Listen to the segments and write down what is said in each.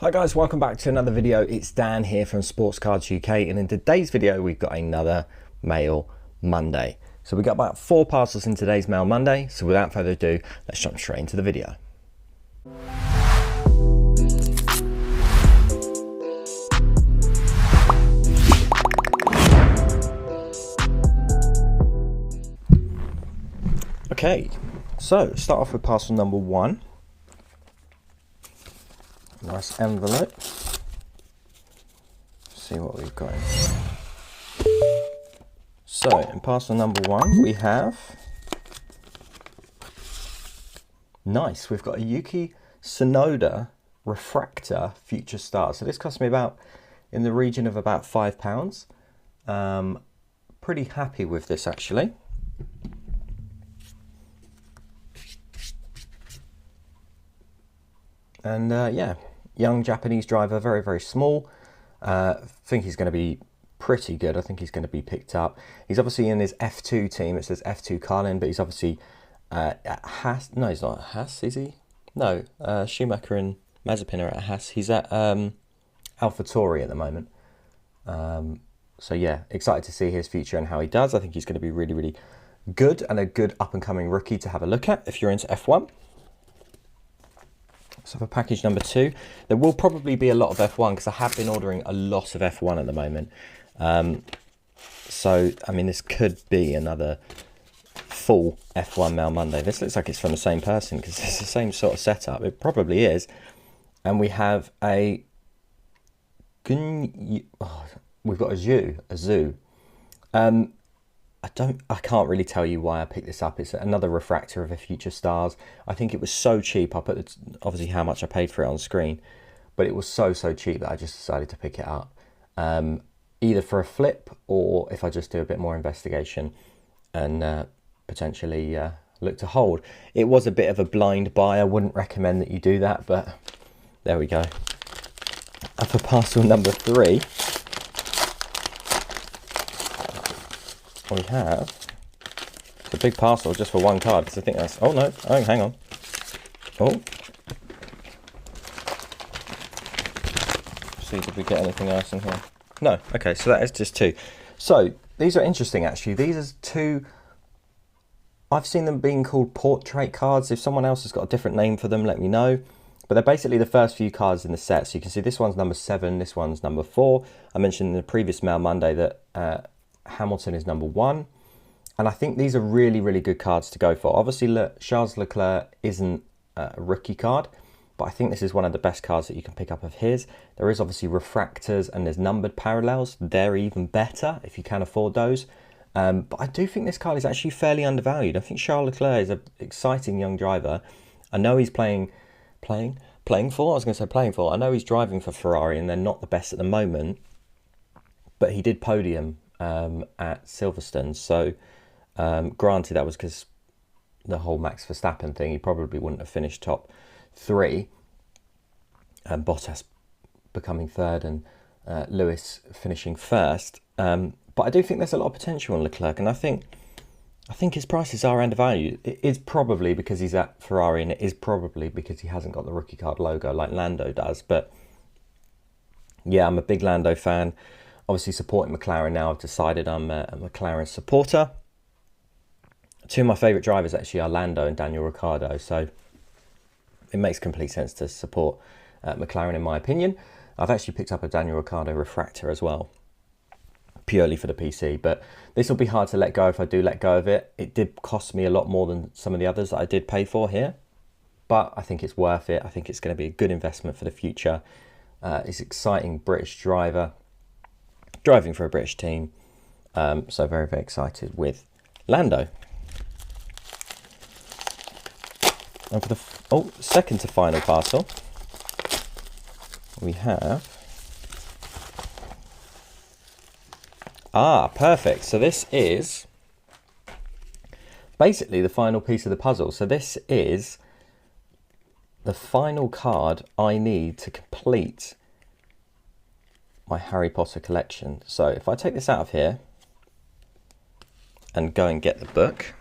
Hi guys, welcome back to another video. It's Dan here from Sports Cards UK, and in today's video we've got another Mail Monday. So we got about 4 parcels in today's Mail Monday, so without further ado, let's jump straight into the video. Okay, so start off with parcel number 1. Nice envelope. See what we've got in here. So in parcel number 1 we have, nice, we've got a Yuki Tsunoda refractor future star. So this cost me about in the region of about £5. Pretty happy with this actually. And yeah, young Japanese driver, very small. Think he's going to be pretty good. I think he's going to be picked up. He's obviously in his F2 team. It says F2 Carlin, but he's obviously at Haas. No, he's not at Haas, is he? No, Schumacher and Mazepin are at Haas. He's at AlphaTauri at the moment. So yeah, excited to see his future and how he does. I think he's going to be really good and a good up-and-coming rookie to have a look at if you're into F1. So for package number 2, there will probably be a lot of F1 because I have been ordering a lot of F1 at the moment. So, I mean, this could be another full F1 Mail Monday. This looks like it's from the same person because it's the same sort of setup. It probably is. And we have a... we've got a zoo. I can't really tell you why I picked this up. It's another refractor of a Future Stars. I think it was so cheap. I'll put obviously how much I paid for it on screen, but it was so cheap that I just decided to pick it up. Either for a flip or if I just do a bit more investigation and potentially look to hold. It was a bit of a blind buy. I wouldn't recommend that you do that, but there we go. And for parcel number 3, we have, it's a big parcel just for one card because I think that's, oh no, hang on. Oh. See, did we get anything else in here? No, okay, so that is just 2. So these are interesting actually. These are 2, I've seen them being called portrait cards. If someone else has got a different name for them, let me know. But they're basically the first few cards in the set. So you can see this one's number 7, this one's number 4. I mentioned in the previous Mail Monday that Hamilton is number 1, and I think these are really good cards to go for. Obviously Charles Leclerc isn't a rookie card, but I think this is one of the best cards that you can pick up of his. There is obviously refractors and there's numbered parallels. They're even better if you can afford those, but I do think this card is actually fairly undervalued. I think Charles Leclerc is an exciting young driver. I know he's playing for, I was going to say playing for, I know he's driving for Ferrari and they're not the best at the moment, but he did podium at Silverstone. So granted, that was because the whole Max Verstappen thing, he probably wouldn't have finished top 3, and Bottas becoming 3rd and Lewis finishing 1st. But I do think there's a lot of potential in Leclerc, and I think his prices are undervalued. It is probably because he's at Ferrari, and it is probably because he hasn't got the rookie card logo like Lando does. But yeah, I'm a big Lando fan. Obviously supporting McLaren now. I've decided I'm a McLaren supporter. 2 of my favourite drivers actually are Lando and Daniel Ricciardo, so it makes complete sense to support McLaren in my opinion. I've actually picked up a Daniel Ricciardo refractor as well, purely for the PC, but this will be hard to let go if I do let go of it. It did cost me a lot more than some of the others that I did pay for here, but I think it's worth it. I think it's going to be a good investment for the future. It's an exciting British driver, driving for a British team, so very excited with Lando. And for the second to final parcel, we have, perfect. So this is basically the final piece of the puzzle. So this is the final card I need to complete my Harry Potter collection. So if I take this out of here and go and get the book,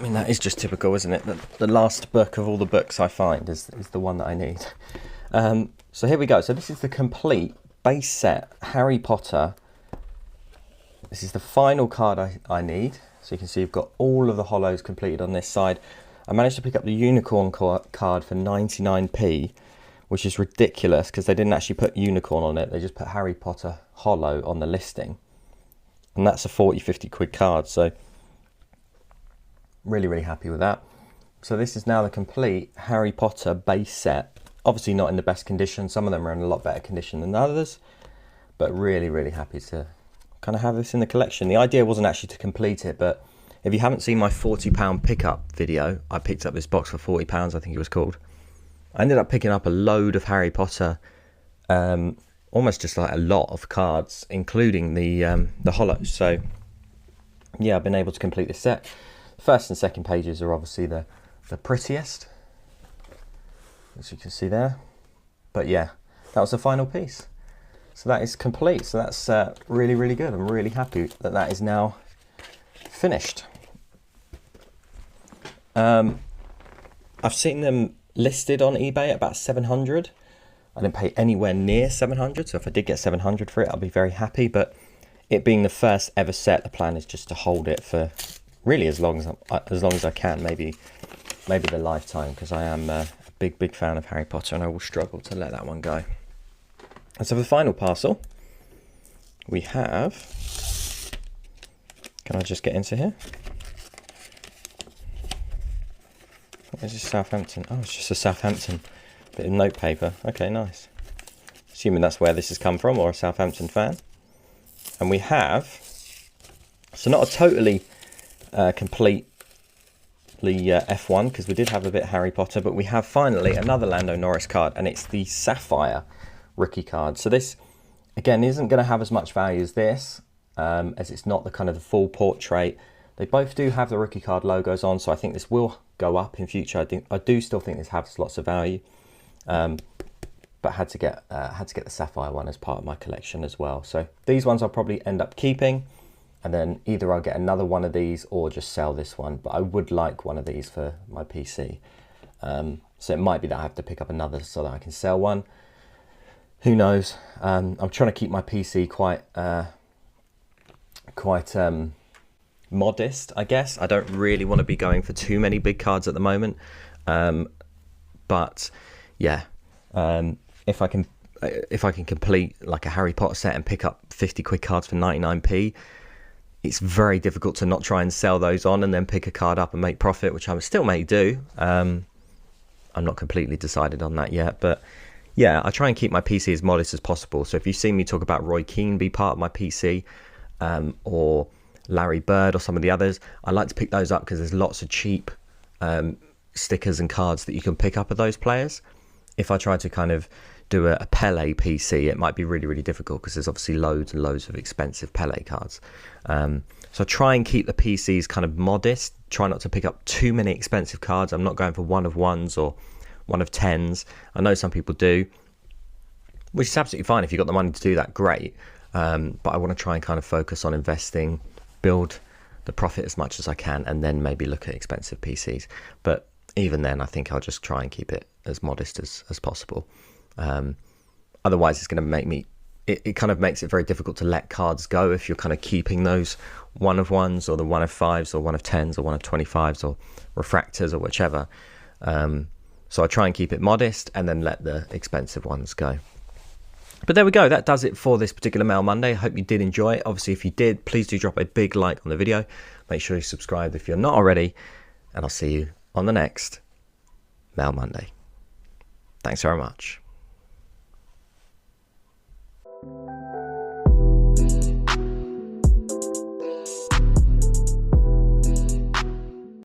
I mean, that is just typical, isn't it? The last book of all the books I find is the one that I need. So here we go. So this is the complete base set Harry Potter. This is the final card I need. So you can see you've got all of the holos completed on this side. I managed to pick up the unicorn card for 99p, which is ridiculous because they didn't actually put unicorn on it. They just put Harry Potter holo on the listing. And that's a 40-50 quid card. So really, really happy with that. So this is now the complete Harry Potter base set. Obviously not in the best condition. Some of them are in a lot better condition than others. But really, really happy to kind of have this in the collection. The idea wasn't actually to complete it, but if you haven't seen my £40 pickup video, I picked up this box for £40, I think it was called. I ended up picking up a load of Harry Potter, almost just like a lot of cards, including the holos. So yeah, I've been able to complete this set. First and second pages are obviously the prettiest, as you can see there. But yeah, that was the final piece. So that is complete. So that's really, really good. I'm really happy that that is now finished. I've seen them listed on eBay at about 700. I didn't pay anywhere near 700, so if I did get 700 for it, I'll be very happy. But it being the first ever set, the plan is just to hold it for really as long as I can, maybe the lifetime, because I am a big fan of Harry Potter, and I will struggle to let that one go. And so for the final parcel, we have, can I just get into here? What is this, Southampton? Oh, it's just a Southampton bit of notepaper. Okay, nice. Assuming that's where this has come from, or a Southampton fan. And we have, so not a totally completely F1, because we did have a bit Harry Potter, but we have finally another Lando Norris card, and it's the Sapphire rookie card. So this, again, isn't going to have as much value as this, as it's not the kind of the full portrait. They both do have the rookie card logos on, so I think this will go up in future. I do still think this has lots of value, but had to get the Sapphire one as part of my collection as well. So these ones I'll probably end up keeping, and then either I'll get another one of these or just sell this one. But I would like one of these for my PC, so it might be that I have to pick up another so that I can sell one. Who knows? I'm trying to keep my PC quite modest, I guess. I don't really want to be going for too many big cards at the moment. But yeah, if I can complete like a Harry Potter set and pick up 50 quid cards for 99p, it's very difficult to not try and sell those on and then pick a card up and make profit, which I still may do. I'm not completely decided on that yet, but yeah, I try and keep my PC as modest as possible. So if you've seen me talk about Roy Keane be part of my PC, or Larry Bird or some of the others, I like to pick those up because there's lots of cheap stickers and cards that you can pick up of those players. If I try to kind of do a Pele PC, it might be really, really difficult because there's obviously loads and loads of expensive Pele cards. So I try and keep the PCs kind of modest, try not to pick up too many expensive cards. I'm not going for one of ones or one of tens. I know some people do, which is absolutely fine. If you've got the money to do that, great. But I want to try and kind of focus on investing, build the profit as much as I can, and then maybe look at expensive PCs. But even then, I think I'll just try and keep it as modest as possible. Otherwise, it's going to make me, it kind of makes it very difficult to let cards go if you're kind of keeping those one of ones or the one of fives or one of tens or one of 25s or refractors or whichever. So I try and keep it modest and then let the expensive ones go. But there we go. That does it for this particular Mail Monday. I hope you did enjoy it. Obviously, if you did, please do drop a big like on the video. Make sure you subscribe if you're not already. And I'll see you on the next Mail Monday. Thanks very much.